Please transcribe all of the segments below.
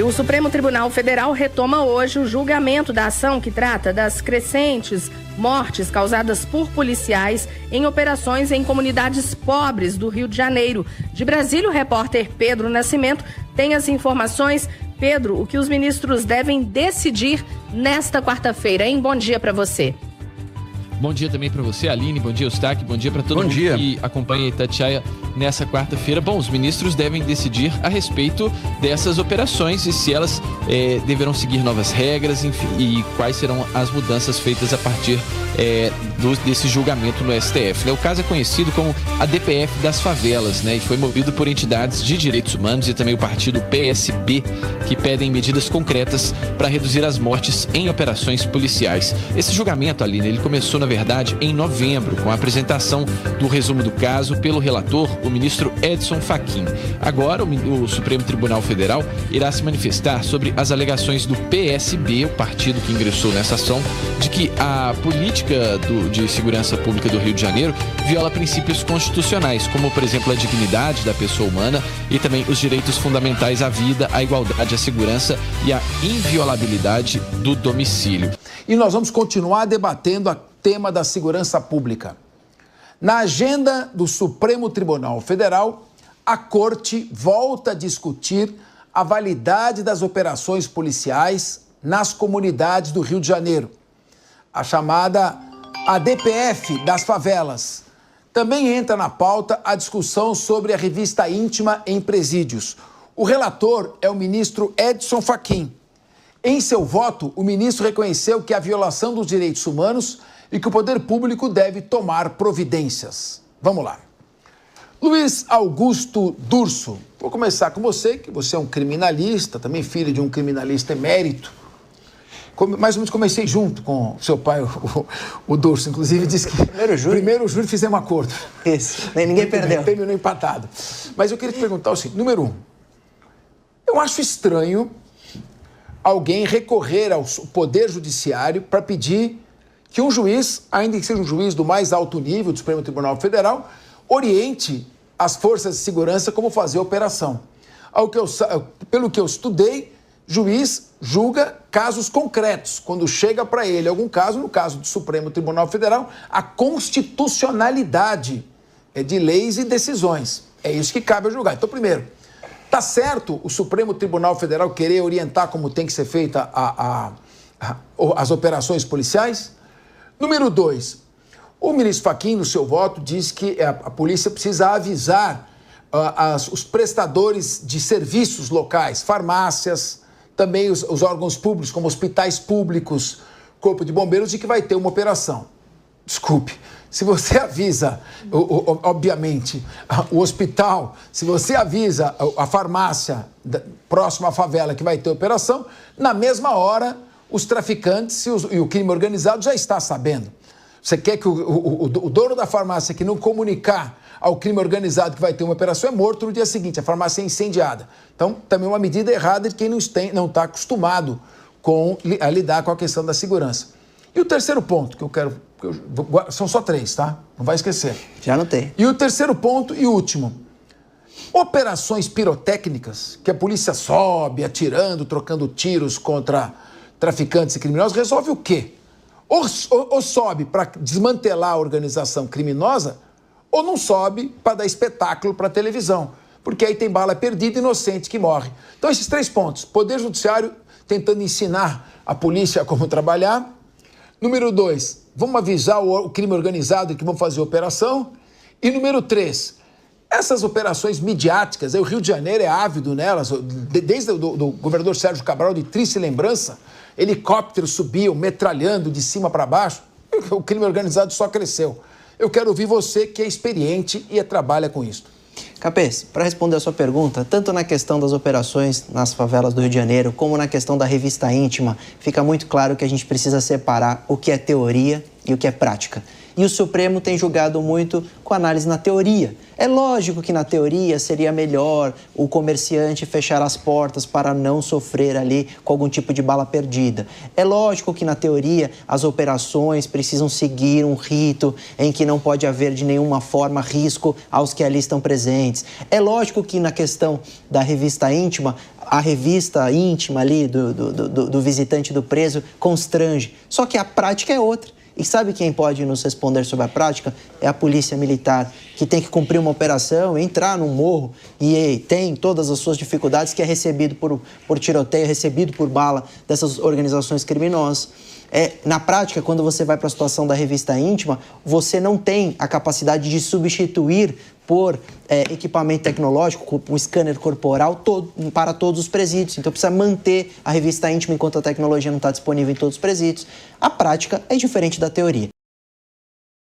O Supremo Tribunal Federal retoma hoje o julgamento da ação que trata das crescentes mortes causadas por policiais em operações em comunidades pobres do Rio de Janeiro. De Brasília, o repórter Pedro Nascimento tem as informações. Pedro, o que os ministros devem decidir nesta quarta-feira, hein? Bom dia para você. Bom dia também para você, Aline. Bom dia, Eustáquio. Bom dia para todo mundo que acompanha Itatiaia nessa quarta-feira. Bom, os ministros devem decidir a respeito dessas operações e se elas deverão seguir novas regras, enfim, e quais serão as mudanças feitas a partir desse julgamento no STF. O caso é conhecido como a DPF das favelas, e foi movido por entidades de direitos humanos e também o partido PSB, que pedem medidas concretas para reduzir as mortes em operações policiais. Esse julgamento, Aline, ele começou, na verdade, em novembro, com a apresentação do resumo do caso pelo relator, o ministro Edson Fachin. Agora, o Supremo Tribunal Federal irá se manifestar sobre as alegações do PSB, o partido que ingressou nessa ação, de que a política de segurança pública do Rio de Janeiro viola princípios constitucionais, como, por exemplo, a dignidade da pessoa humana e também os direitos fundamentais à vida, à igualdade, à segurança e à inviolabilidade do domicílio. E nós vamos continuar debatendo o tema da segurança pública. Na agenda do Supremo Tribunal Federal, a Corte volta a discutir a validade das operações policiais nas comunidades do Rio de Janeiro, a chamada ADPF das favelas. Também entra na pauta a discussão sobre a revista íntima em presídios. O relator é o ministro Edson Fachin. Em seu voto, o ministro reconheceu que há violação dos direitos humanos e que o poder público deve tomar providências. Vamos lá. Luiz Augusto Durso, vou começar com você, que você é um criminalista, também filho de um criminalista emérito. Mais ou menos comecei junto com seu pai, o Durso. Inclusive, disse que primeiro júri fizemos um acordo. Isso, ninguém perdeu. Terminou empatado. Mas eu queria te perguntar o seguinte, número 1, eu acho estranho alguém recorrer ao Poder Judiciário para pedir que um juiz, ainda que seja um juiz do mais alto nível do Supremo Tribunal Federal, oriente as forças de segurança como fazer a operação. Pelo que eu estudei, juiz julga casos concretos. Quando chega para ele algum caso, no caso do Supremo Tribunal Federal, a constitucionalidade de leis e decisões. É isso que cabe a julgar. Então, primeiro, está certo o Supremo Tribunal Federal querer orientar como tem que ser feita as operações policiais? Número 2, o ministro Fachin, no seu voto, diz que a polícia precisa avisar os prestadores de serviços locais, farmácias, também os órgãos públicos, como hospitais públicos, corpo de bombeiros, de que vai ter uma operação. Desculpe, se você avisa, obviamente, o hospital, se você avisa a farmácia próxima à favela que vai ter operação, na mesma hora, os traficantes e o crime organizado já está sabendo. Você quer que o dono da farmácia que não comunicar ao crime organizado que vai ter uma operação é morto no dia seguinte, a farmácia é incendiada. Então, também uma medida errada de quem não está acostumado a lidar com a questão da segurança. E o terceiro ponto que eu quero... São só 3, tá? Não vai esquecer. Já anotei. E o terceiro ponto e último. Operações pirotécnicas, que a polícia sobe, atirando, trocando tiros contra traficantes e criminosos, resolve o quê? Ou sobe para desmantelar a organização criminosa, ou não sobe para dar espetáculo para a televisão. Porque aí tem bala perdida e inocente que morre. Então, esses 3 pontos. Poder Judiciário tentando ensinar a polícia como trabalhar. Número 2, vamos avisar o crime organizado que vão fazer a operação. E número 3, essas operações midiáticas, aí o Rio de Janeiro é ávido nelas, desde do governador Sérgio Cabral, de triste lembrança, helicópteros subiam, metralhando de cima para baixo, o crime organizado só cresceu. Eu quero ouvir você, que é experiente e trabalha com isso. Capês, para responder a sua pergunta, tanto na questão das operações nas favelas do Rio de Janeiro, como na questão da revista íntima, fica muito claro que a gente precisa separar o que é teoria e o que é prática. E o Supremo tem julgado muito com análise na teoria. É lógico que na teoria seria melhor o comerciante fechar as portas para não sofrer ali com algum tipo de bala perdida. É lógico que na teoria as operações precisam seguir um rito em que não pode haver de nenhuma forma risco aos que ali estão presentes. É lógico que na questão da revista íntima, a revista íntima ali do visitante do preso constrange. Só que a prática é outra. E sabe quem pode nos responder sobre a prática? É a polícia militar, que tem que cumprir uma operação, entrar num morro e tem todas as suas dificuldades, que é recebido por tiroteio, recebido por bala dessas organizações criminosas. Na prática, quando você vai para a situação da revista íntima, você não tem a capacidade de substituir por equipamento tecnológico, um scanner corporal para todos os presídios. Então precisa manter a revista íntima enquanto a tecnologia não está disponível em todos os presídios. A prática é diferente da teoria.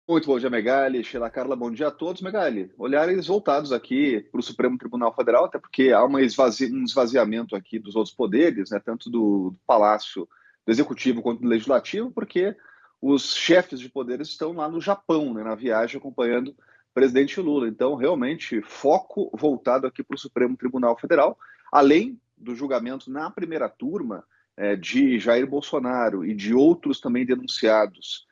Muito bom dia, Megali. Sheila Carla, bom dia a todos. Megali, olhares voltados aqui para o Supremo Tribunal Federal, até porque há um esvaziamento aqui dos outros poderes, né, tanto do Palácio do Executivo quanto do Legislativo, porque os chefes de poderes estão lá no Japão, né, na viagem, acompanhando o presidente Lula. Então, realmente, foco voltado aqui para o Supremo Tribunal Federal, além do julgamento na primeira turma de Jair Bolsonaro e de outros também denunciados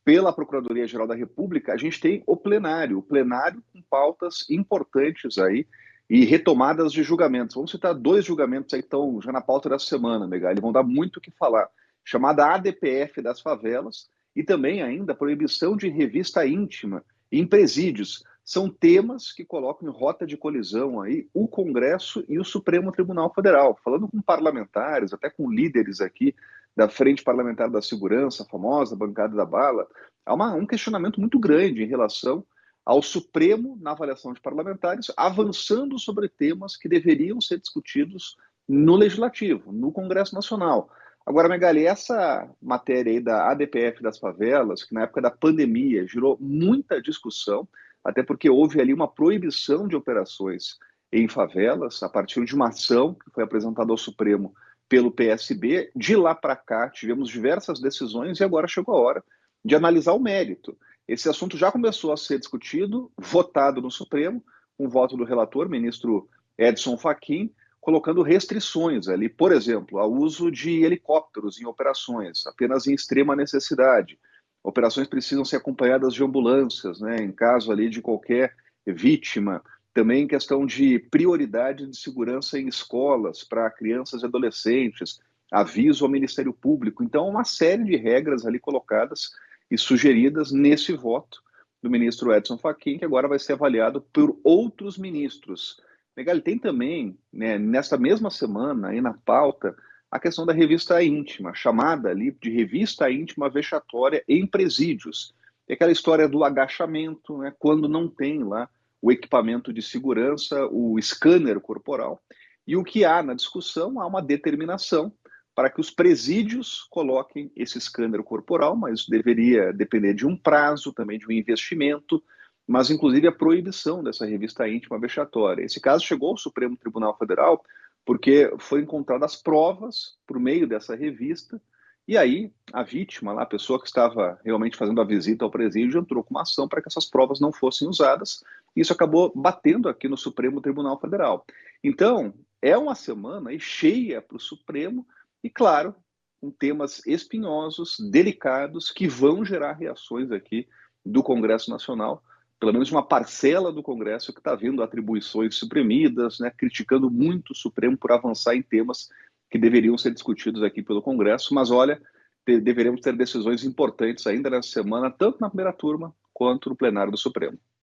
pela Procuradoria-Geral da República. A gente tem o plenário com pautas importantes aí e retomadas de julgamentos. Vamos citar 2 julgamentos aí que estão já na pauta dessa semana, Megali, vão dar muito o que falar. Chamada ADPF das favelas e também ainda a proibição de revista íntima em presídios. São temas que colocam em rota de colisão aí o Congresso e o Supremo Tribunal Federal. Falando com parlamentares, até com líderes aqui da Frente Parlamentar da Segurança, a famosa bancada da bala, há um questionamento muito grande em relação ao Supremo na avaliação de parlamentares, avançando sobre temas que deveriam ser discutidos no Legislativo, no Congresso Nacional. Agora, Megali, essa matéria aí da ADPF das favelas, que na época da pandemia gerou muita discussão, até porque houve ali uma proibição de operações em favelas, a partir de uma ação que foi apresentada ao Supremo pelo PSB. De lá para cá, tivemos diversas decisões e agora chegou a hora de analisar o mérito. Esse assunto já começou a ser discutido, votado no Supremo, com voto do relator, ministro Edson Fachin, colocando restrições ali, por exemplo, ao uso de helicópteros em operações, apenas em extrema necessidade. Operações precisam ser acompanhadas de ambulâncias, né, em caso ali de qualquer vítima. Também questão de prioridade de segurança em escolas para crianças e adolescentes, aviso ao Ministério Público. Então, uma série de regras ali colocadas e sugeridas nesse voto do ministro Edson Fachin, que agora vai ser avaliado por outros ministros. Megali, tem também, né, nesta mesma semana, aí na pauta, a questão da revista íntima, chamada ali de revista íntima vexatória em presídios. É aquela história do agachamento, né, quando não tem lá o equipamento de segurança, o scanner corporal. E o que há na discussão, há uma determinação para que os presídios coloquem esse scanner corporal, mas deveria depender de um prazo, também de um investimento, mas inclusive a proibição dessa revista íntima vexatória. Esse caso chegou ao Supremo Tribunal Federal porque foram encontradas provas por meio dessa revista, e aí a vítima, lá, a pessoa que estava realmente fazendo a visita ao presídio, entrou com uma ação para que essas provas não fossem usadas, e isso acabou batendo aqui no Supremo Tribunal Federal. Então, é uma semana aí cheia para o Supremo, e claro, com temas espinhosos, delicados, que vão gerar reações aqui do Congresso Nacional, pelo menos uma parcela do Congresso que está vendo atribuições suprimidas, né, criticando muito o Supremo por avançar em temas que deveriam ser discutidos aqui pelo Congresso. Mas olha, deveremos ter decisões importantes ainda nessa semana, tanto na primeira turma quanto no plenário do Supremo.